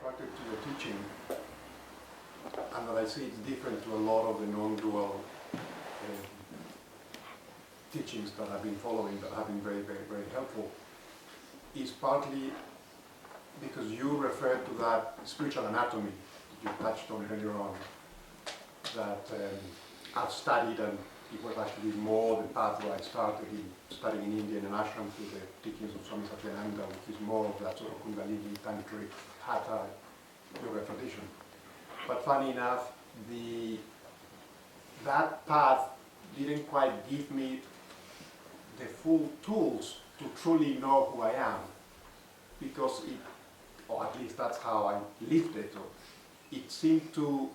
attracted to the teaching, and that I see it's different to a lot of the non-dual teachings that I've been following that have been very, very, very helpful, is partly because you referred to that spiritual anatomy that you touched on earlier on, that I've studied, and it was actually more the path where I started in studying in India in an ashram through the teachings of Swami Satyananda, which is more of that sort of Kundalini, Tantric, Hatha yoga tradition. But funny enough, that path didn't quite give me the full tools to truly know who I am, because it, or at least that's how I lived it, it seemed to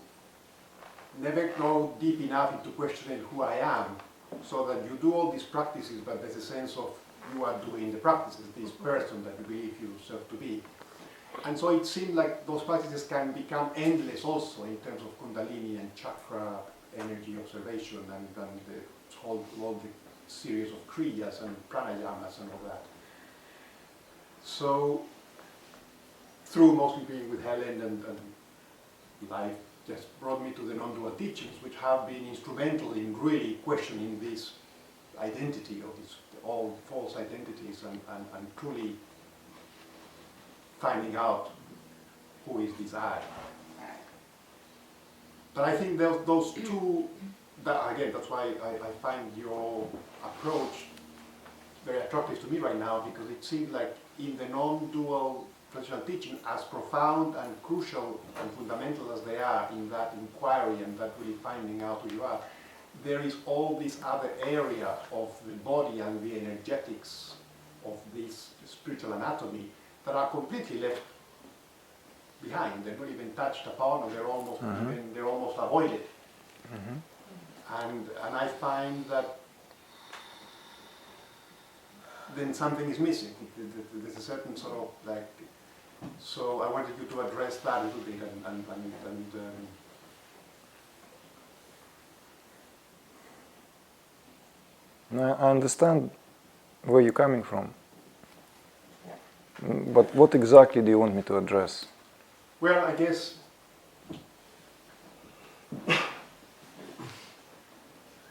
never go deep enough into questioning who I am, so that you do all these practices, but there's a sense of you are doing the practices, this person that you believe yourself to be. And so it seemed like those practices can become endless also in terms of Kundalini and chakra energy observation and the all the series of kriyas and pranayamas and all that. So, through mostly being with Helen and life just brought me to the non-dual teachings, which have been instrumental in really questioning this identity of these all false identities and truly finding out who is this I. But I think those two, that again, that's why I find your approach very attractive to me right now, because it seems like in the non-dual traditional teaching, as profound and crucial and fundamental as they are in that inquiry and that really finding out who you are, there is all this other area of the body and the energetics of this spiritual anatomy that are completely left behind. They're not even touched upon, or they're almost they're almost avoided. And I find that then something is missing. There's a certain sort of like. So I wanted you to address that a little bit I understand where you're coming from, but what exactly do you want me to address? Well, I guess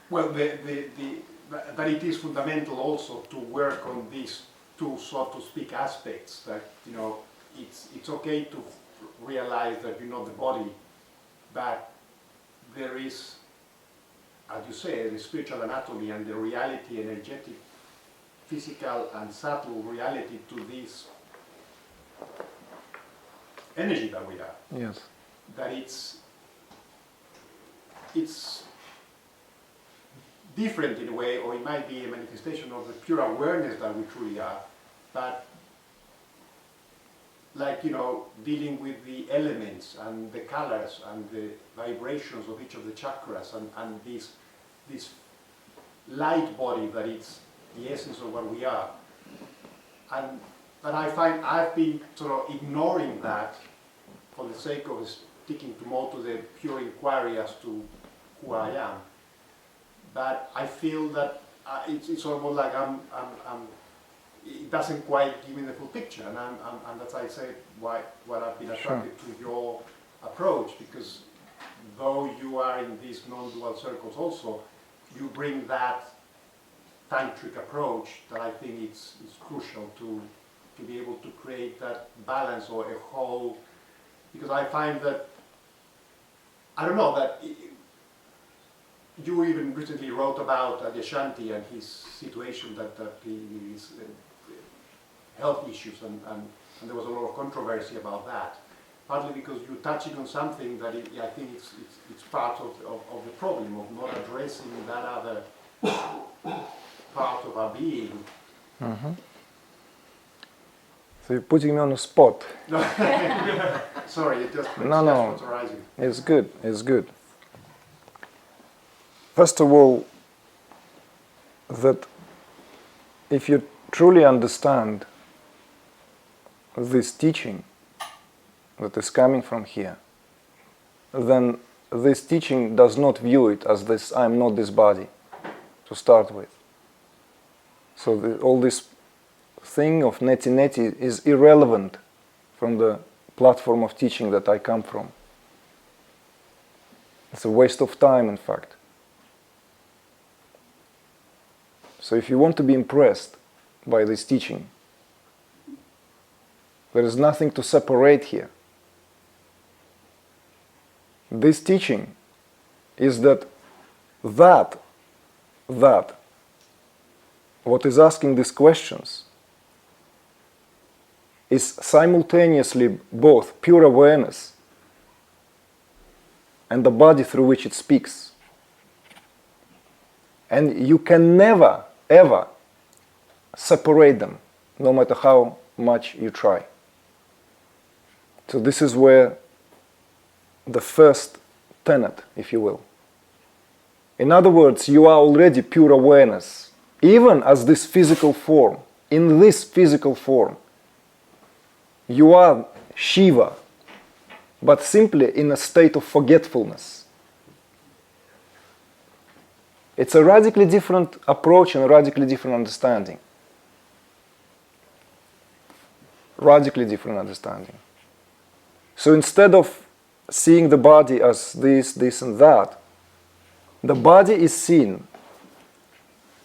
that it is fundamental also to work on these two, so to speak, aspects. That it's okay to realize that you're not the body, but there is, as you say, the spiritual anatomy and the reality, energetic, physical and subtle reality to this energy that we have. Yes. That it's different in a way, or it might be a manifestation of the pure awareness that we truly are, but like, dealing with the elements and the colors and the vibrations of each of the chakras and this light body that is the essence of what we are. But I find I've been sort of ignoring that for the sake of sticking more to the pure inquiry as to who I am. But I feel that it's almost like it doesn't quite give me the full picture, and that's I say what I've been attracted to your approach, because though you are in these non-dual circles also, you bring that tantric approach that I think is crucial to be able to create that balance or a whole, because I find that, I don't know, that you even recently wrote about Adyashanti and his situation, that his health issues, and there was a lot of controversy about that, partly because you're touching on something that I think it's part of the problem of not addressing that other part of our being. So you're putting me on the spot. Sorry, it just No. arising. It's good. First of all, that if you truly understand this teaching that is coming from here, then this teaching does not view it as this, I'm not this body, to start with. So all this thing of neti-neti is irrelevant from the platform of teaching that I come from. It's a waste of time, in fact. So if you want to be impressed by this teaching, there is nothing to separate here. This teaching is that what is asking these questions is simultaneously both pure awareness and the body through which it speaks. And you can never, ever separate them, no matter how much you try. So this is where the first tenet, if you will. In other words, you are already pure awareness, even as this physical form. In this physical form, you are Shiva, but simply in a state of forgetfulness. It's a radically different approach and a radically different understanding. Radically different understanding. So instead of seeing the body as this and that, the body is seen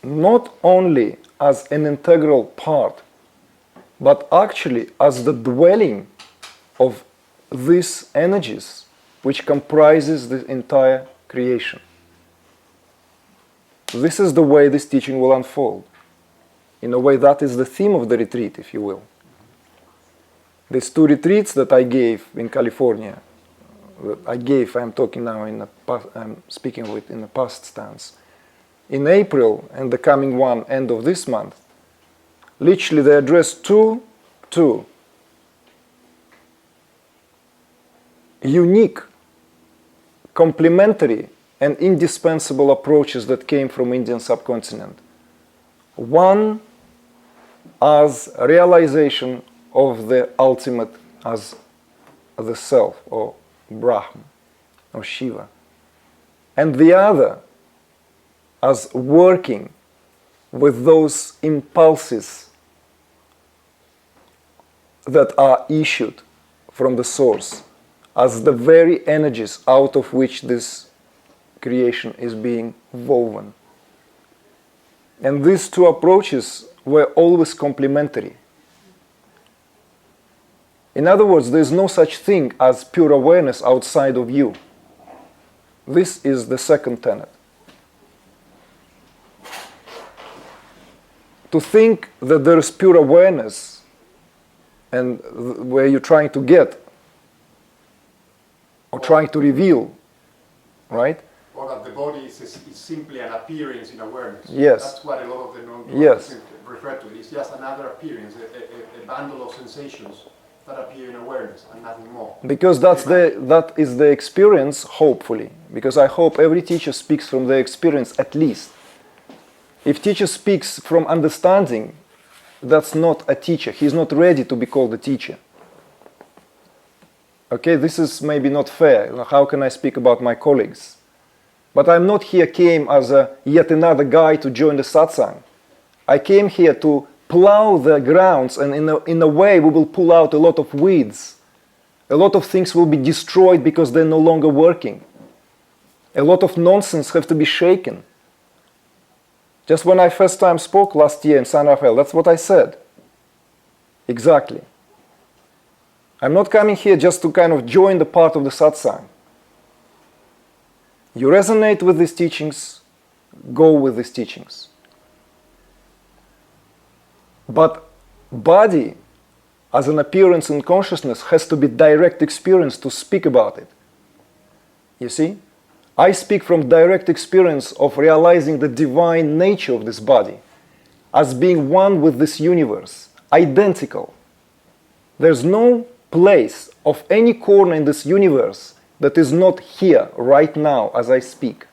not only as an integral part, but actually as the dwelling of these energies which comprises the entire creation. This is the way this teaching will unfold. In a way, that is the theme of the retreat, if you will. These 2 retreats that I gave in California, I'm talking now I'm speaking of it in the past stance. In April and the coming one, end of this month, literally they address two unique, complementary and indispensable approaches that came from Indian subcontinent. One as realization of the ultimate as the self, or Brahman, or Shiva. And the other as working with those impulses that are issued from the source, as the very energies out of which this creation is being woven. And these 2 approaches were always complementary. In other words, there is no such thing as pure awareness outside of you. This is the second tenet. To think that there is pure awareness and where you're trying to get or trying to reveal, right? Or that the body is simply an appearance in awareness. Yes. That's what a lot of the non-dualists Yes. refer to. It's just another appearance, a bundle of sensations that appear in awareness and nothing more. Because that is the experience, hopefully. Because I hope every teacher speaks from their experience at least. If teacher speaks from understanding, that's not a teacher. He's not ready to be called a teacher. Okay, this is maybe not fair. How can I speak about my colleagues? But I'm not came as yet another guy to join the satsang. I came here to plow the grounds, and in a way we will pull out a lot of weeds. A lot of things will be destroyed because they're no longer working. A lot of nonsense have to be shaken. Just when I first time spoke last year in San Rafael, that's what I said. Exactly. I'm not coming here just to kind of join the part of the satsang. You resonate with these teachings, go with these teachings. But body, as an appearance in consciousness, has to be direct experience to speak about it. You see? I speak from direct experience of realizing the divine nature of this body as being one with this universe, identical. There's no place of any corner in this universe that is not here right now as I speak.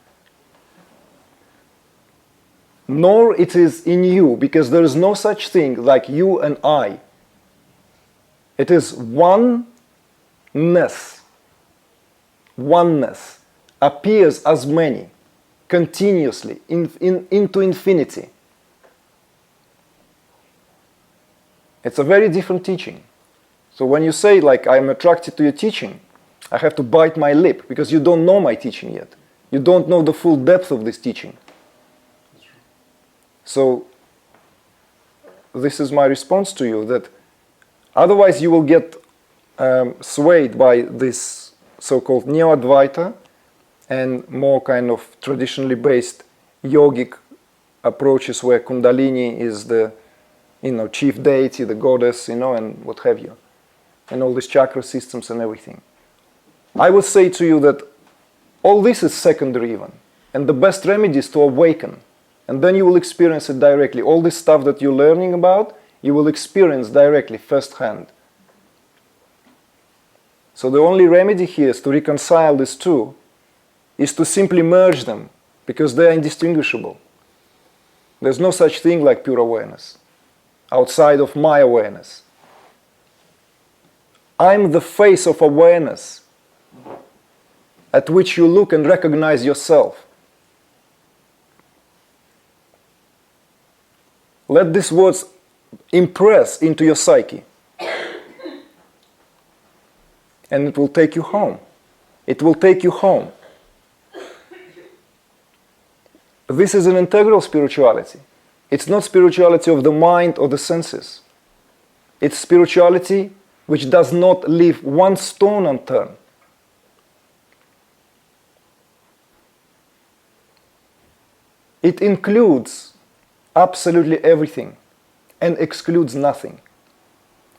Nor it is in you, because there is no such thing like you and I. It is oneness. Oneness appears as many, continuously, into infinity. It's a very different teaching. So when you say, like, I'm attracted to your teaching, I have to bite my lip because you don't know my teaching yet. You don't know the full depth of this teaching. So this is my response to you, that otherwise you will get swayed by this so-called neo-Advaita and more kind of traditionally based yogic approaches where Kundalini is the, chief deity, the goddess, and what have you, and all these chakra systems and everything. I would say to you that all this is secondary even, and the best remedy is to awaken, and then you will experience it directly. All this stuff that you're learning about, you will experience directly, firsthand. So the only remedy here is to reconcile these two, is to simply merge them, because they are indistinguishable. There's no such thing like pure awareness, outside of my awareness. I'm the face of awareness at which you look and recognize yourself. Let these words impress into your psyche. And it will take you home. It will take you home. This is an integral spirituality. It's not spirituality of the mind or the senses. It's spirituality which does not leave one stone unturned. It includes absolutely everything and excludes nothing.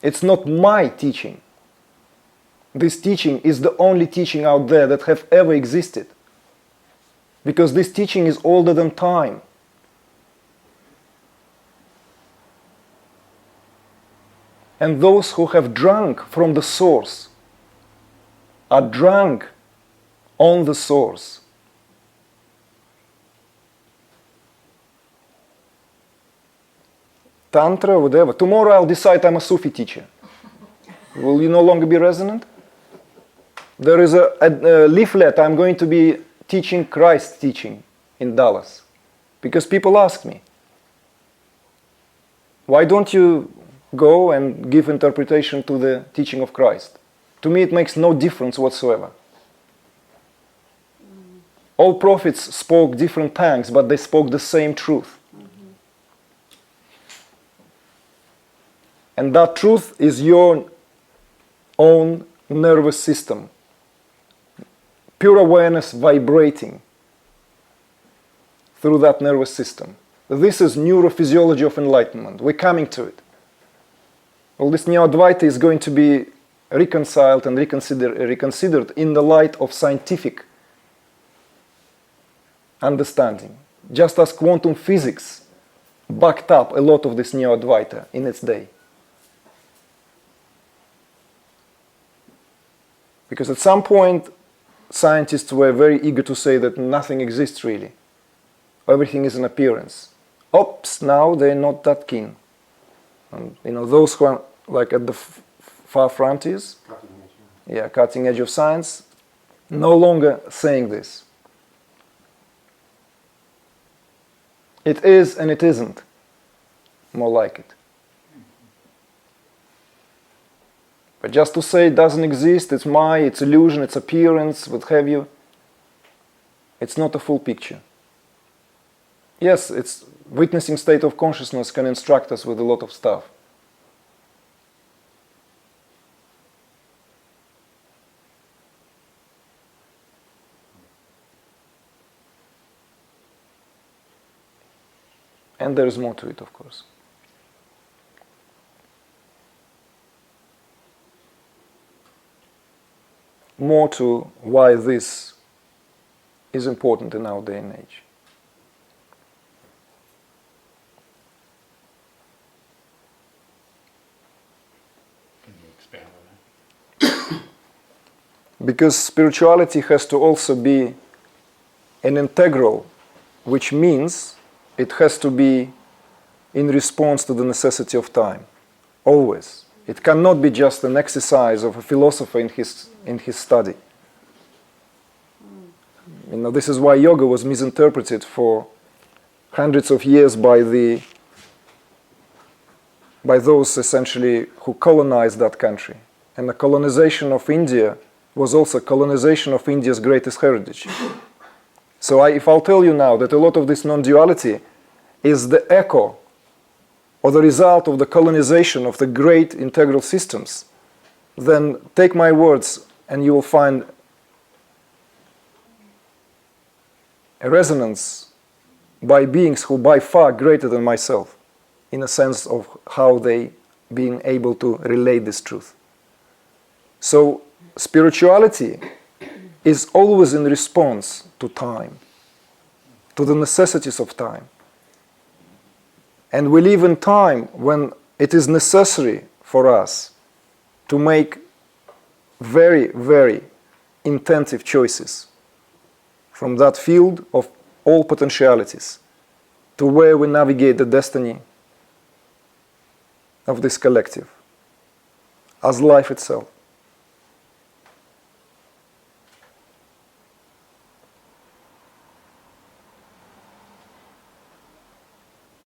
It's not my teaching. This teaching is the only teaching out there that have ever existed. Because this teaching is older than time. And those who have drunk from the source are drunk on the source. Tantra, whatever. Tomorrow I'll decide I'm a Sufi teacher. Will you no longer be resonant? There is a leaflet, I'm going to be teaching Christ teaching in Dallas. Because people ask me, why don't you go and give interpretation to the teaching of Christ? To me it makes no difference whatsoever. All prophets spoke different tongues, but they spoke the same truth. And that truth is your own nervous system. Pure awareness vibrating through that nervous system. This is neurophysiology of enlightenment. We're coming to it. All this neo-Advaita is going to be reconciled and reconsidered in the light of scientific understanding. Just as quantum physics backed up a lot of this neo-Advaita in its day. Because at some point, scientists were very eager to say that nothing exists really. Everything is an appearance. Oops, now they're not that keen. And, those who are like at the far frontiers, cutting edge of science, no longer saying this. It is and it isn't. More like it. But just to say it doesn't exist, it's it's illusion, it's appearance, what have you, it's not a full picture. Yes, it's witnessing state of consciousness can instruct us with a lot of stuff. And there is more to it, of course. More to why this is important in our day and age. Can you expand on that? Because spirituality has to also be an integral, which means it has to be in response to the necessity of time, always. It cannot be just an exercise of a philosopher in his study. This is why yoga was misinterpreted for hundreds of years by those essentially who colonized that country, And the colonization of India was also colonization of India's greatest heritage. So if I'll tell you now that a lot of this non-duality is the echo or the result of the colonization of the great integral systems, then take my words and you will find a resonance by beings who by far greater than myself, in a sense of how they being able to relate this truth. So spirituality is always in response to time, to the necessities of time. And we live in time when it is necessary for us to make very, very intensive choices from that field of all potentialities to where we navigate the destiny of this collective as life itself.